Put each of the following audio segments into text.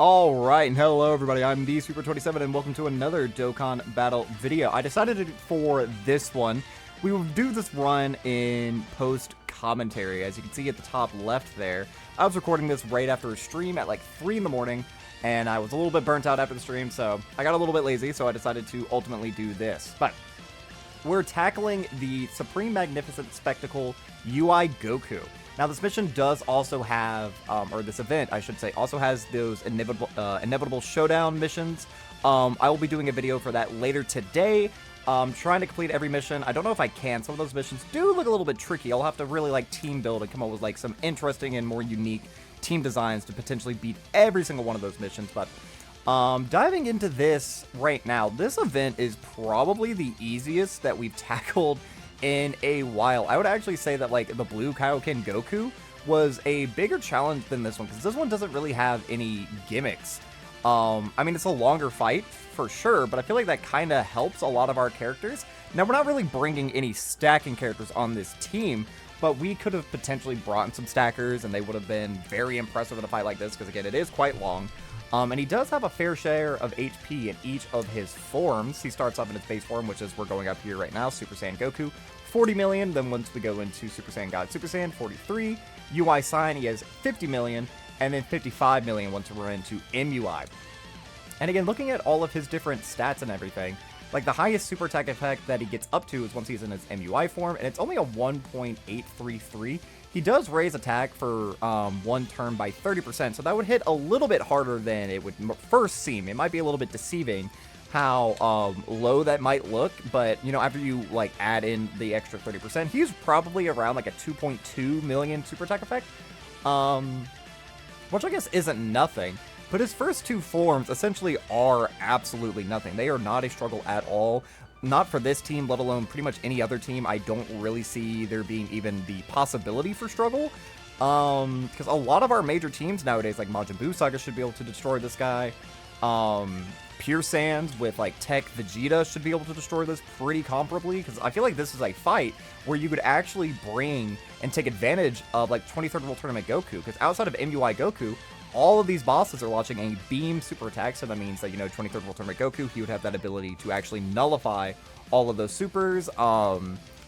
Alright, and hello everybody, I'm the Super27 and welcome to another Dokkan Battle video. I decided to, for this one, we will do this run in post-commentary. As you can see at the top left there, I was recording this right after a stream at like 3 in the morning, and I was a little bit burnt out after the stream, so I got a little bit lazy, so I decided to ultimately do this. But we're tackling the Supreme Magnificent Spectacle UI GOKU. Now, this mission does also have, or this event, I should say, also has those inevitable showdown missions. I will be doing a video for that later today. Trying to complete every mission. I don't know if I can. Some of those missions do look a little bit tricky. I'll have to really, like, team build and come up with, like, some interesting and more unique team designs to potentially beat every single one of those missions. But, diving into this right now, this event is probably the easiest that we've tackled in a while. I would actually say that, like, the Blue Kaioken Goku was a bigger challenge than this one, because this one doesn't really have any gimmicks. I mean, it's a longer fight, for sure, but I feel like that kind of helps a lot of our characters. Now, we're not really bringing any stacking characters on this team, but we could have potentially brought in some stackers, and they would have been very impressive in a fight like this, because, again, it is quite long. And he does have a fair share of HP in each of his forms. He starts off in his base form, which is, we're going up here right now, Super Saiyan Goku, 40 million. Then once we go into Super Saiyan God Super Saiyan, 43. UI Sign, he has 50 million. And then 55 million once we're into MUI. And again, looking at all of his different stats and everything, like the highest super attack effect that he gets up to is once he's in his MUI form, and it's only a 1.833. He does raise attack for one turn by 30%, so that would hit a little bit harder than it would first seem. It might be a little bit deceiving how low that might look, but, you know, after you, like, add in the extra 30%, he's probably around, like, a 2.2 million super attack effect, which I guess isn't nothing. But his first two forms essentially are absolutely nothing. They are not a struggle at all. Not for this team, let alone pretty much any other team. I don't really see there being even the possibility for struggle. Because a lot of our major teams nowadays, like Majin Buu Saga, should be able to destroy this guy. Pure Sans with, like, Tech Vegeta should be able to destroy this pretty comparably. Because I feel like this is a fight where you could actually bring and take advantage of, like, 23rd World Tournament Goku. Because outside of MUI Goku, all of these bosses are launching a beam super attack, so that means that, you know, 23rd World Tournament Goku, he would have that ability to actually nullify all of those supers. He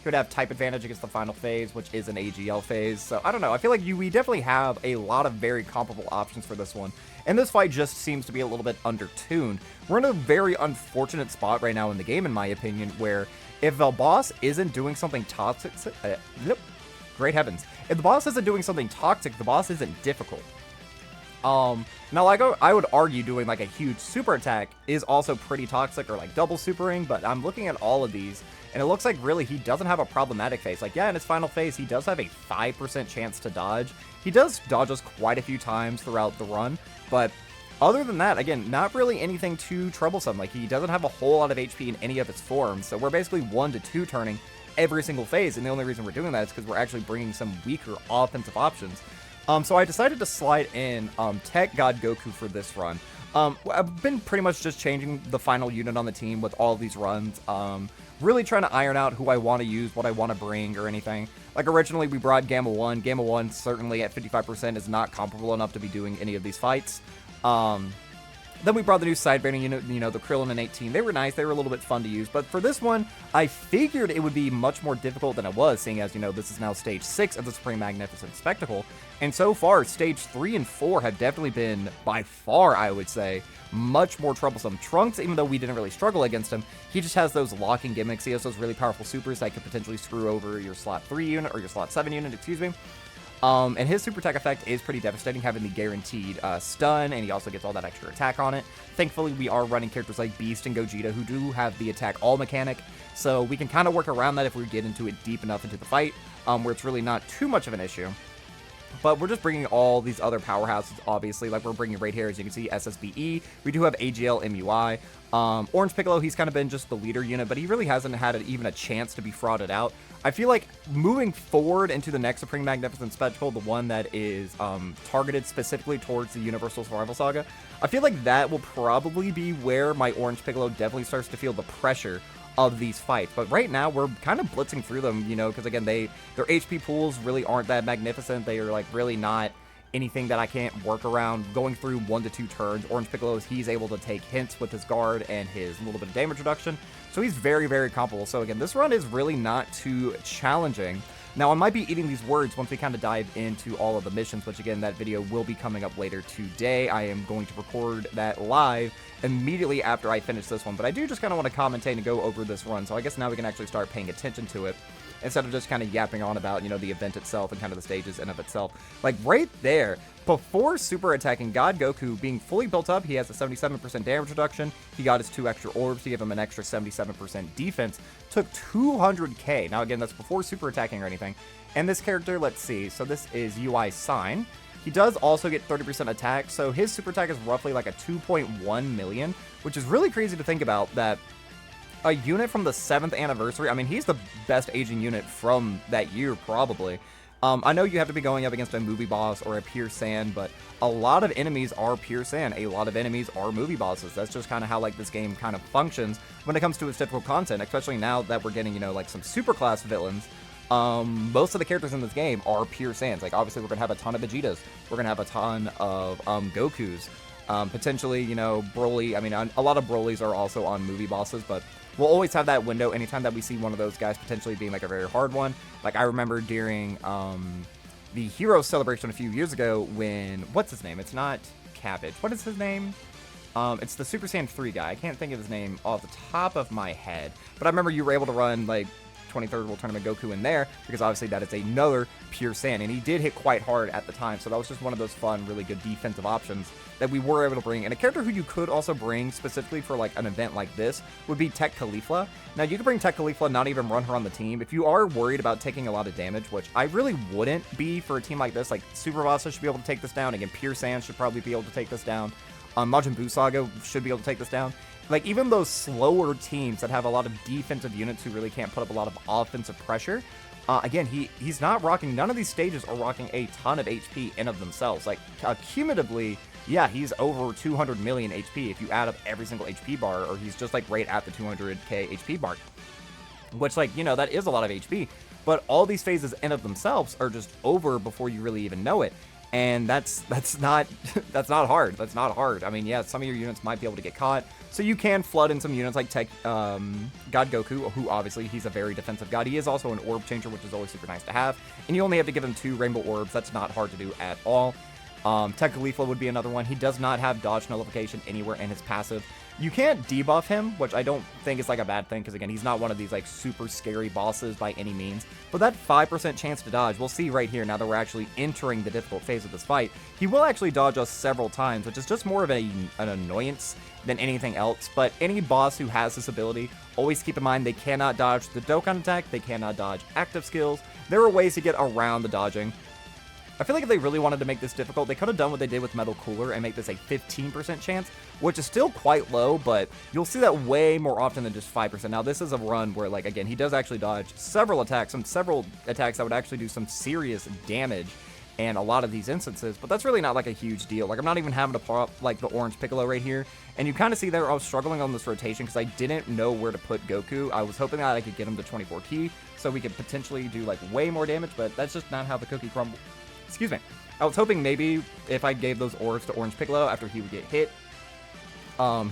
would have type advantage against the final phase, which is an AGL phase. So, I don't know. I feel like we definitely have a lot of very comparable options for this one. And this fight just seems to be a little bit undertuned. We're in a very unfortunate spot right now in the game, in my opinion, where if the boss isn't doing something toxic... great heavens. If the boss isn't doing something toxic, the boss isn't difficult. Now, like, I would argue doing, like, a huge super attack is also pretty toxic, or, like, double supering, but I'm looking at all of these, and it looks like, really, he doesn't have a problematic phase. Like, yeah, in his final phase, he does have a 5% chance to dodge. He does dodge us quite a few times throughout the run, but other than that, again, not really anything too troublesome. Like, he doesn't have a whole lot of HP in any of his forms, so we're basically 1 to 2 turning every single phase, and the only reason we're doing that is because we're actually bringing some weaker offensive options. So I decided to slide in Tech God Goku for this run. I've been pretty much just changing the final unit on the team with all of these runs. Really trying to iron out who I want to use, what I want to bring, or anything. Like, originally we brought Gamma 1. Gamma 1 certainly at 55% is not comparable enough to be doing any of these fights. Then we brought the new Sideburner unit, you know, the Krillin and 18. They were nice, they were a little bit fun to use, but for this one, I figured it would be much more difficult than it was, seeing as, you know, this is now Stage 6 of the Supreme Magnificent Spectacle, and so far, Stage 3 and 4 have definitely been, by far, I would say, much more troublesome. Trunks, even though we didn't really struggle against him, he just has those locking gimmicks, he has those really powerful supers that could potentially screw over your Slot 3 unit, or your Slot 7 unit, excuse me. And his super attack effect is pretty devastating, having the guaranteed stun, and he also gets all that extra attack on it. Thankfully, we are running characters like Beast and Gogeta, who do have the attack all mechanic, so we can kind of work around that if we get into it deep enough into the fight, where it's really not too much of an issue. But we're just bringing all these other powerhouses, obviously. Like, we're bringing right here, as you can see, SSBE. We do have AGL, MUI. Orange Piccolo, he's kind of been just the leader unit, but he really hasn't had even a chance to be frauded out. I feel like moving forward into the next Supreme Magnificent Spectacle, the one that is targeted specifically towards the Universal Survival Saga, I feel like that will probably be where my Orange Piccolo definitely starts to feel the pressure of these fights. But right now, we're kind of blitzing through them, you know, because, again, their HP pools really aren't that magnificent. They are, like, really not anything that I can't work around. Going through 1 to 2 turns, Orange Piccolo, he's able to take hints with his guard and his little bit of damage reduction. So he's very, very comparable. So again, this run is really not too challenging. Now, I might be eating these words once we kind of dive into all of the missions, which again, that video will be coming up later today. I am going to record that live immediately after I finish this one, but I do just kind of want to commentate and go over this run, so I guess now we can actually start paying attention to it, instead of just kind of yapping on about, you know, the event itself and kind of the stages in of itself. Like, right there, before super attacking God Goku being fully built up, he has a 77% damage reduction, he got his 2 extra orbs to give him an extra 77% defense, took 200k. Now again, that's before super attacking or anything. And this character, let's see, so this is MUI Sign. He does also get 30% attack, so his super attack is roughly like a 2.1 million, which is really crazy to think about, that a unit from the 7th anniversary, I mean, he's the best aging unit from that year, probably. I know you have to be going up against a movie boss or a pure sand, but a lot of enemies are pure sand. A lot of enemies are movie bosses. That's just kind of how, like, this game kind of functions when it comes to its typical content, especially now that we're getting, you know, like, some super class villains. Most of the characters in this game are pure sands. Like, obviously, we're going to have a ton of Vegetas. We're going to have a ton of Gokus. Potentially, you know, Broly. I mean, a lot of Brolys are also on movie bosses, but we'll always have that window anytime that we see one of those guys potentially being, like, a very hard one. Like, I remember during the Hero Celebration a few years ago when, what's his name? It's not Cabbage. What is his name? It's the Super Saiyan 3 guy. I can't think of his name off the top of my head. But I remember you were able to run, like, 23rd World Tournament Goku in there, because obviously that is another pure sand, and he did hit quite hard at the time, so that was just one of those fun, really good defensive options that we were able to bring. And a character who you could also bring specifically for, like, an event like this would be Tech Caulifla. Now, you could bring Tech Caulifla, not even run her on the team. If you are worried about taking a lot of damage, which I really wouldn't be for a team like this, like, Super Bosses should be able to take this down. Again, Pure Sand should probably be able to take this down. Majin Buu Saga should be able to take this down. Like, even those slower teams that have a lot of defensive units who really can't put up a lot of offensive pressure, again, he's not rocking, none of these stages are rocking a ton of HP in of themselves. Like, cumulatively, yeah, he's over 200 million HP if you add up every single HP bar, or he's just, like, right at the 200k HP mark. Which, like, you know, that is a lot of HP, but all these phases in of themselves are just over before you really even know it. And that's not that's not hard. That's not hard. I mean, yeah, some of your units might be able to get caught, so you can flood in some units like God Goku, who obviously he's a very defensive god. He is also an orb changer, which is always super nice to have, and you only have to give him 2 rainbow orbs. That's not hard to do at all. Tech Caulifla would be another one. He does not have dodge nullification anywhere in his passive. You can't debuff him, which I don't think is, like, a bad thing, because, again, he's not one of these, like, super scary bosses by any means. But that 5% chance to dodge, we'll see right here, now that we're actually entering the difficult phase of this fight, he will actually dodge us several times, which is just more of an annoyance than anything else. But any boss who has this ability, always keep in mind they cannot dodge the Dokkan attack, they cannot dodge active skills. There are ways to get around the dodging. I feel like if they really wanted to make this difficult, they could have done what they did with Metal Cooler and make this a 15% chance, which is still quite low, but you'll see that way more often than just 5%. Now, this is a run where, like, again, he does actually dodge several attacks that would actually do some serious damage in a lot of these instances, but that's really not, like, a huge deal. Like, I'm not even having to pop, like, the Orange Piccolo right here, and you kind of see there I was struggling on this rotation because I didn't know where to put Goku. I was hoping that I could get him to 24 key, so we could potentially do, like, way more damage, but that's just not how the cookie crumbles. Excuse me. I was hoping maybe if I gave those orbs to Orange Piccolo after he would get hit,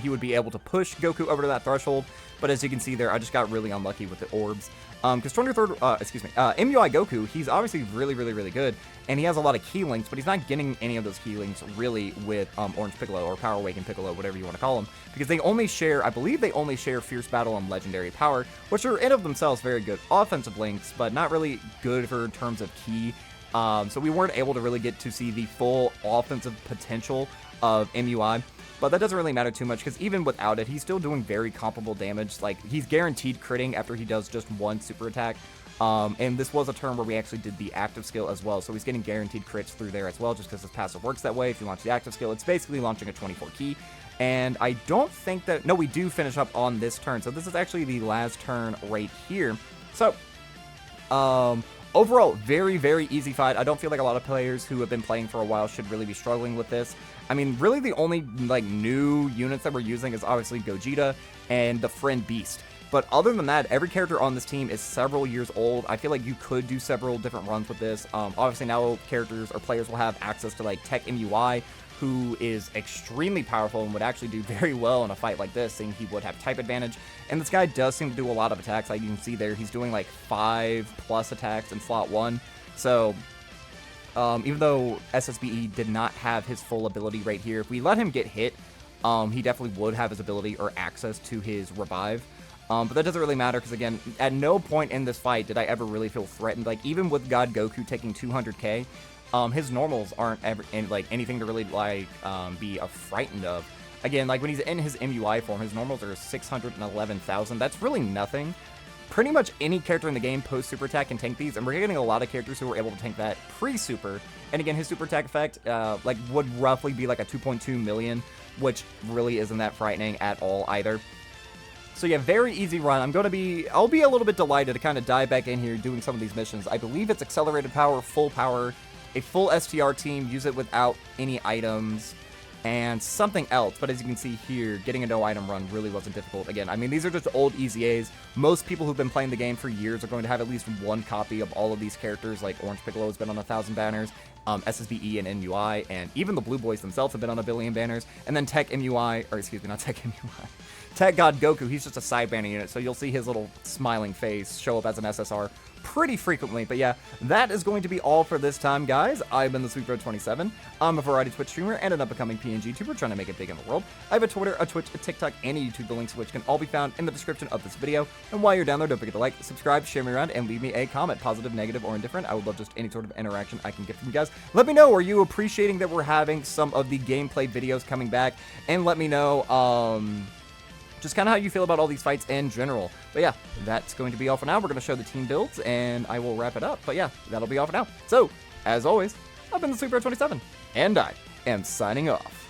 he would be able to push Goku over to that threshold. But as you can see there, I just got really unlucky with the orbs. Because MUI Goku, he's obviously really, really, really good, and he has a lot of key links, but he's not getting any of those key links really with Orange Piccolo or Power Awakened Piccolo, whatever you want to call them, because they only share, I believe they only share Fierce Battle and Legendary Power, which are in of themselves very good offensive links, but not really good for in terms of key. So we weren't able to really get to see the full offensive potential of MUI, but that doesn't really matter too much because even without it, he's still doing very comparable damage. Like, he's guaranteed critting after he does just 1 super attack, and this was a turn where we actually did the active skill as well, so he's getting guaranteed crits through there as well, just because his passive works that way. If you launch the active skill, it's basically launching a 24 key, and I don't think that, no, we do finish up on this turn, so this is actually the last turn right here. So, overall, very, very easy fight. I don't feel like a lot of players who have been playing for a while should really be struggling with this. I mean, really the only, like, new units that we're using is obviously Gogeta and the Friend Beast. But other than that, every character on this team is several years old. I feel like you could do several different runs with this. Obviously, now characters or players will have access to like Tech MUI, who is extremely powerful and would actually do very well in a fight like this, seeing he would have type advantage. And this guy does seem to do a lot of attacks. Like you can see there, he's doing like 5+ attacks in slot 1. So even though SSBE did not have his full ability right here, if we let him get hit, he definitely would have his ability or access to his revive. But that doesn't really matter because, again, at no point in this fight did I ever really feel threatened. Like, even with God Goku taking 200k, his normals aren't ever like anything to really like be frightened of. Again, like when he's in his MUI form, his normals are 611,000. That's really nothing. Pretty much any character in the game post super attack can tank these, and we're getting a lot of characters who are able to tank that pre-super. And again, his super attack effect like would roughly be like a 2.2 million, which really isn't that frightening at all either. So yeah, very easy run. I'll be a little bit delighted to kind of dive back in here doing some of these missions. I believe it's accelerated power, a full STR team, use it without any items, and something else. But as you can see here, getting a no item run really wasn't difficult. Again, I mean, these are just old Easy A's. Most people who've been playing the game for years are going to have at least one copy of all of these characters. Like Orange Piccolo has been on 1,000 banners, SSBE and MUI, and even the Blue Boys themselves have been on 1 billion banners. And then Tech MUI, or excuse me, not Tech MUI. Tech God Goku, he's just a side banner unit, so you'll see his little smiling face show up as an SSR pretty frequently. But yeah, that is going to be all for this time, guys. I've been the SweetBro27. I'm a variety Twitch streamer and an up-and-coming PNG tuber trying to make it big in the world. I have a Twitter, a Twitch, a TikTok, and a YouTube, the links of which can all be found in the description of this video. And while you're down there, don't forget to like, subscribe, share me around, and leave me a comment, positive, negative, or indifferent. I would love just any sort of interaction I can get from you guys. Let me know, are you appreciating that we're having some of the gameplay videos coming back? And let me know, just kind of how you feel about all these fights in general. But yeah, that's going to be all for now. We're going to show the team builds, and I will wrap it up. But yeah, that'll be all for now. So, as always, I've been the SweetBro27, and I am signing off.